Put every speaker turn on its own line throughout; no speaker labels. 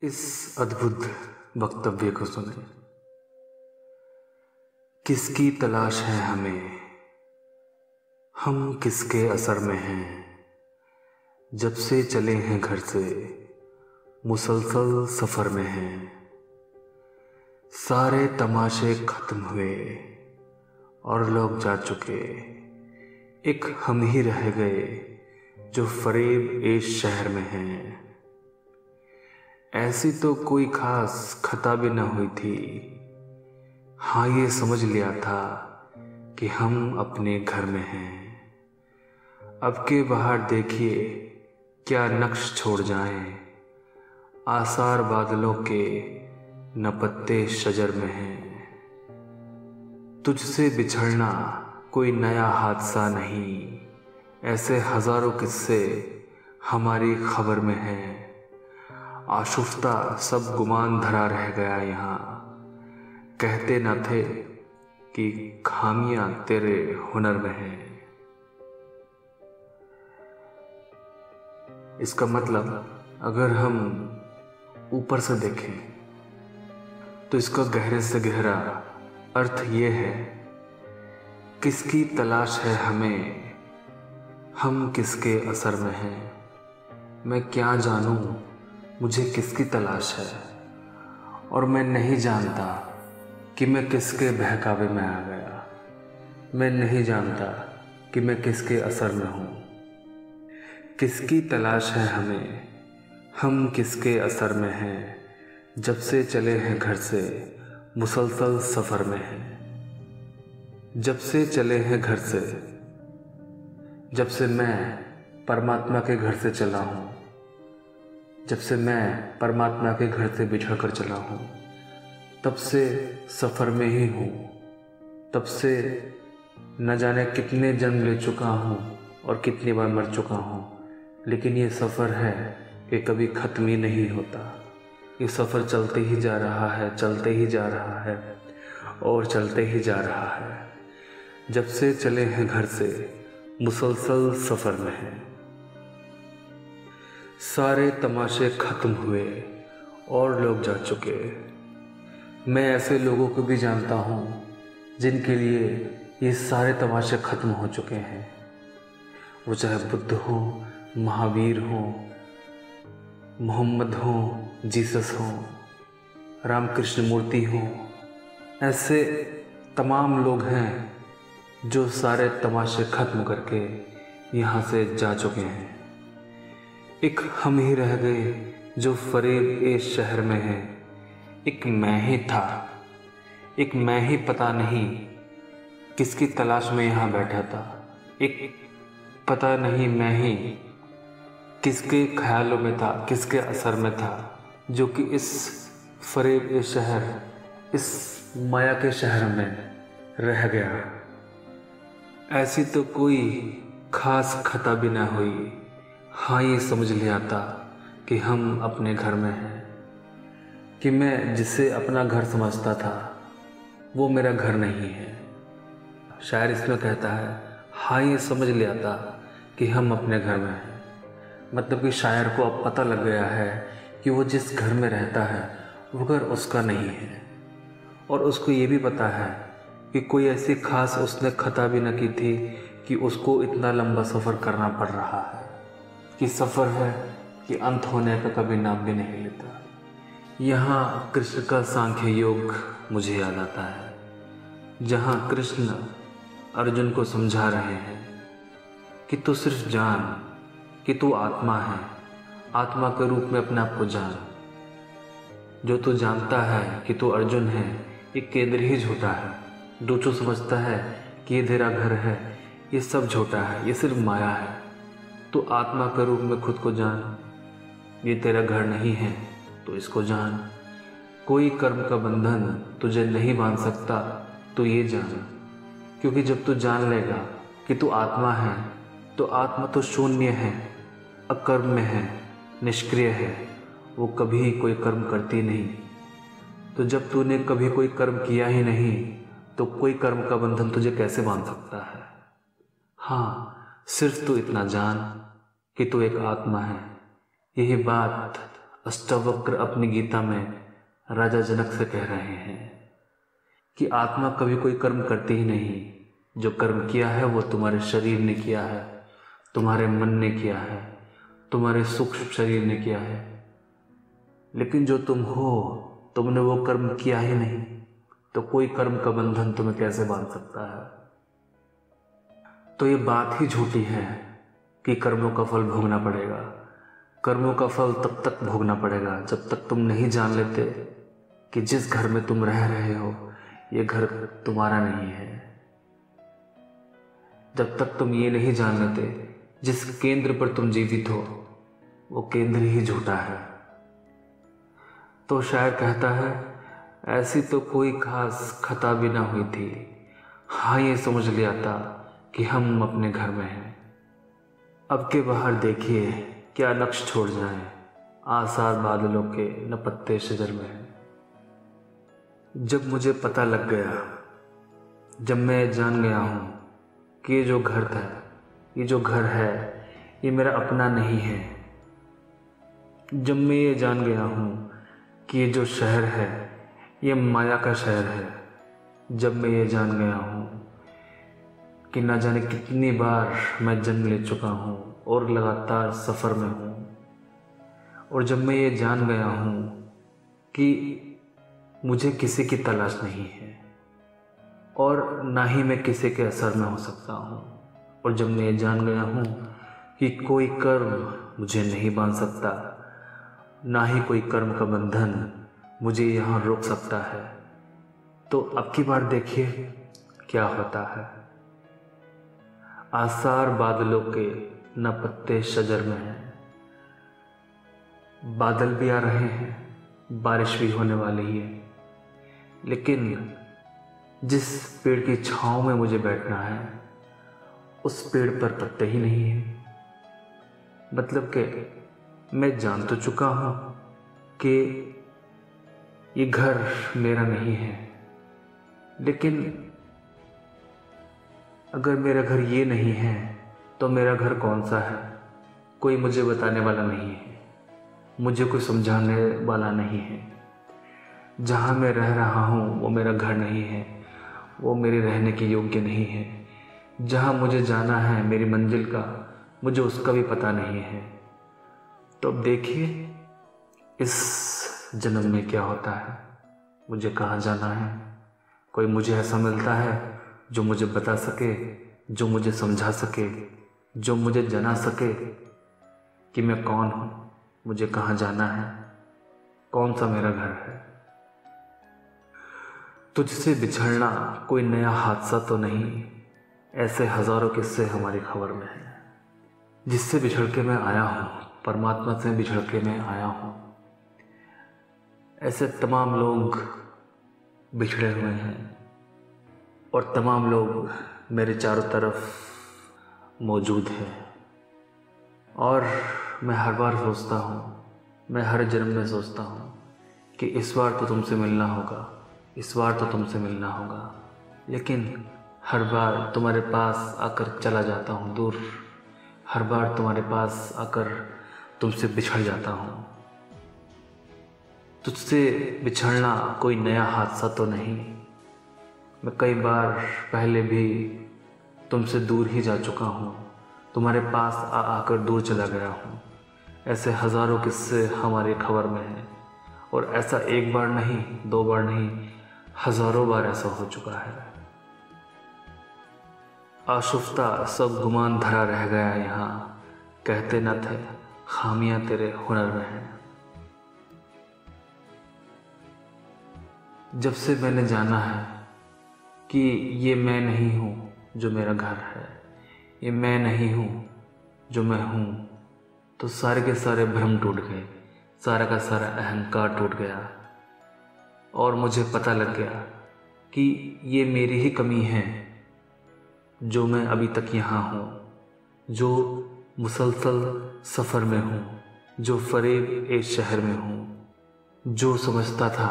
इस अद्भुत वक्तव्य को सुने। किसकी तलाश है हमें, हम किसके असर में हैं। जब से चले हैं घर से मुसलसल सफ़र में हैं। सारे तमाशे खत्म हुए और लोग जा चुके, एक हम ही रह गए जो फरेब इस शहर में हैं। ऐसी तो कोई खास खता भी न हुई थी, हाँ ये समझ लिया था कि हम अपने घर में हैं। अब के बाहर देखिए क्या नक्श छोड़ जाएं, आसार बादलों के न पत्ते शजर में हैं। तुझसे बिछड़ना कोई नया हादसा नहीं, ऐसे हजारों किस्से हमारी खबर में हैं। आशुफ्ता सब गुमान धरा रह गया यहाँ, कहते न थे कि खामियां तेरे हुनर में हैं। इसका मतलब अगर हम ऊपर से देखें तो इसका गहरे से गहरा अर्थ ये है, किसकी तलाश है हमें, हम किसके असर में हैं। मैं क्या जानूं मुझे किसकी तलाश है, और मैं नहीं जानता कि मैं किसके बहकावे में आ गया। मैं नहीं जानता कि मैं किसके असर में हूँ। किसकी तलाश है हमें, हम किसके असर में हैं। जब से चले हैं घर से मुसलसल सफ़र में हैं। जब से चले हैं घर से, जब से मैं परमात्मा के घर से चला हूँ, जब से मैं परमात्मा के घर से बिछड़ कर चला हूँ, तब से सफ़र में ही हूँ। तब से न जाने कितने जन्म ले चुका हूँ और कितनी बार मर चुका हूँ, लेकिन ये सफ़र है कि कभी ख़त्म ही नहीं होता। ये सफ़र चलते ही जा रहा है, चलते ही जा रहा है और चलते ही जा रहा है। जब से चले हैं घर से मुसलसल सफ़र में हैं। सारे तमाशे ख़त्म हुए और लोग जा चुके। मैं ऐसे लोगों को भी जानता हूँ जिनके लिए ये सारे तमाशे ख़त्म हो चुके हैं। वो चाहे बुद्ध हो, महावीर हो, मोहम्मद हो, जीसस हो, रामकृष्ण मूर्ति हो, ऐसे तमाम लोग हैं जो सारे तमाशे ख़त्म करके यहाँ से जा चुके हैं। एक हम ही रह गए जो फरेब इस शहर में है। एक मैं ही था, एक मैं ही पता नहीं किसकी तलाश में यहाँ बैठा था। एक पता नहीं मैं ही किसके ख्यालों में था, किसके असर में था, जो कि इस फरेब इस शहर, इस माया के शहर में रह गया। ऐसी तो कोई खास खता भी ना हुई, हाँ ये समझ लिया था कि हम अपने घर में हैं। कि मैं जिसे अपना घर समझता था वो मेरा घर नहीं है। शायर इसमें कहता है, हाँ ये समझ लिया था कि हम अपने घर में हैं। मतलब कि शायर को अब पता लग गया है कि वो जिस घर में रहता है वो घर उसका नहीं है। और उसको ये भी पता है कि कोई ऐसी खास उसने खता भी न की थी कि उसको इतना लंबा सफ़र करना पड़ रहा है। कि सफ़र है कि अंत होने का कभी नाम भी नहीं लेता। यहाँ कृष्ण का सांख्य योग मुझे याद आता है, जहाँ कृष्ण अर्जुन को समझा रहे हैं कि तू सिर्फ जान कि तू आत्मा है, आत्मा के रूप में अपने आप को जान। जो तू जानता है कि तू अर्जुन है, ये केंद्र ही झूठा है। जो तू समझता है कि ये तेरा घर है, ये सब झूठा है, ये सिर्फ माया है। तू आत्मा के रूप में खुद को जान, ये तेरा घर नहीं है तो इसको जान। कोई कर्म का बंधन तुझे नहीं बांध सकता, तो ये जान। क्योंकि जब तू जान लेगा कि तू आत्मा है, तो आत्मा तो शून्य है, अकर्म में है, निष्क्रिय है, वो कभी कोई कर्म करती नहीं। तो जब तूने कभी कोई कर्म किया ही नहीं, तो कोई कर्म का बंधन तुझे कैसे बांध सकता है। हाँ, सिर्फ तू इतना जान कि तू एक आत्मा है। यही बात अष्टावक्र अपनी गीता में राजा जनक से कह रहे हैं कि आत्मा कभी कोई कर्म करती ही नहीं। जो कर्म किया है वो तुम्हारे शरीर ने किया है, तुम्हारे मन ने किया है, तुम्हारे सूक्ष्म शरीर ने किया है। लेकिन जो तुम हो, तुमने वो कर्म किया ही नहीं, तो कोई कर्म का बंधन तुम्हें कैसे बांध सकता है। तो ये बात ही झूठी है कि कर्मों का फल भोगना पड़ेगा। कर्मों का फल तब तक भोगना पड़ेगा जब तक तुम नहीं जान लेते कि जिस घर में तुम रह रहे हो ये घर तुम्हारा नहीं है। जब तक तुम ये नहीं जान लेते जिस केंद्र पर तुम जीवित हो वो केंद्र ही झूठा है। तो शायर कहता है, ऐसी तो कोई खास खता भी ना हुई थी, हाँ ये समझ लिया था कि हम अपने घर में हैं। अब के बाहर देखिए क्या नक्श छोड़ जाएं, आसार बादलों के न पत्ते शजर में हैं। जब मुझे पता लग गया, जब मैं जान गया हूँ कि ये जो घर था, ये जो घर है, ये मेरा अपना नहीं है। जब मैं ये जान गया हूँ कि ये जो शहर है ये माया का शहर है। जब मैं ये जान गया हूँ कि न जाने कितनी बार मैं जन्म ले चुका हूँ और लगातार सफ़र में हूँ। और जब मैं ये जान गया हूँ कि मुझे किसी की तलाश नहीं है और ना ही मैं किसी के असर में हो सकता हूँ। और जब मैं ये जान गया हूँ कि कोई कर्म मुझे नहीं बांध सकता, ना ही कोई कर्म का बंधन मुझे यहाँ रोक सकता है, तो अब की बार देखिए क्या होता है। आसार बादलों के न पत्ते शजर में हैं। बादल भी आ रहे हैं, बारिश भी होने वाली है, लेकिन जिस पेड़ की छांव में मुझे बैठना है उस पेड़ पर पत्ते ही नहीं हैं। मतलब कि मैं जान तो चुका हूँ कि ये घर मेरा नहीं है, लेकिन अगर मेरा घर ये नहीं है तो मेरा घर कौन सा है? कोई मुझे बताने वाला नहीं है, मुझे कोई समझाने वाला नहीं है। जहाँ मैं रह रहा हूँ वो मेरा घर नहीं है, वो मेरे रहने के योग्य नहीं है। जहाँ मुझे जाना है, मेरी मंजिल का, मुझे उसका भी पता नहीं है। तो अब देखिए इस जन्म में क्या होता है, मुझे कहाँ जाना है। कोई मुझे ऐसा मिलता है जो मुझे बता सके, जो मुझे समझा सके, जो मुझे जना सके कि मैं कौन हूँ, मुझे कहाँ जाना है, कौन सा मेरा घर है। तुझसे बिछड़ना कोई नया हादसा तो नहीं, ऐसे हजारों किस्से हमारी खबर में हैं। जिससे बिछड़ के मैं आया हूँ, परमात्मा से बिछड़ के मैं आया हूँ। ऐसे तमाम लोग बिछड़े हुए हैं और तमाम लोग मेरे चारों तरफ मौजूद हैं। और मैं हर बार सोचता हूँ, मैं हर जन्म में सोचता हूँ कि इस बार तो तुमसे मिलना होगा, इस बार तो तुमसे मिलना होगा, लेकिन हर बार तुम्हारे पास आकर चला जाता हूँ दूर। हर बार तुम्हारे पास आकर तुमसे बिछड़ जाता हूँ। तुझसे बिछड़ना कोई नया हादसा तो नहीं। मैं कई बार पहले भी तुमसे दूर ही जा चुका हूँ, तुम्हारे पास आकर दूर चला गया हूँ। ऐसे हज़ारों किस्से हमारी खबर में हैं और ऐसा एक बार नहीं, दो बार नहीं, हज़ारों बार ऐसा हो चुका है। आशुफ्ता सब गुमान धरा रह गया यहाँ, कहते न थे खामियां तेरे हुनर में हैं। जब से मैंने जाना है कि ये मैं नहीं हूँ जो मेरा घर है, ये मैं नहीं हूँ जो मैं हूँ, तो सारे के सारे भ्रम टूट गए, सारा का सारा अहंकार टूट गया और मुझे पता लग गया कि ये मेरी ही कमी है जो मैं अभी तक यहाँ हूँ, जो मुसलसल सफ़र में हूँ, जो फरेब इस शहर में हूँ, जो समझता था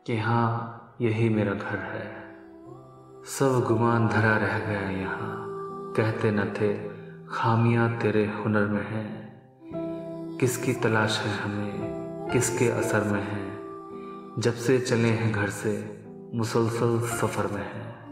कि हाँ यही मेरा घर है। सब गुमान धरा रह गया यहाँ, कहते न थे खामियां तेरे हुनर में हैं। किसकी तलाश है हमें, किसके असर में हैं, जब से चले हैं घर से मुसलसल सफ़र में हैं।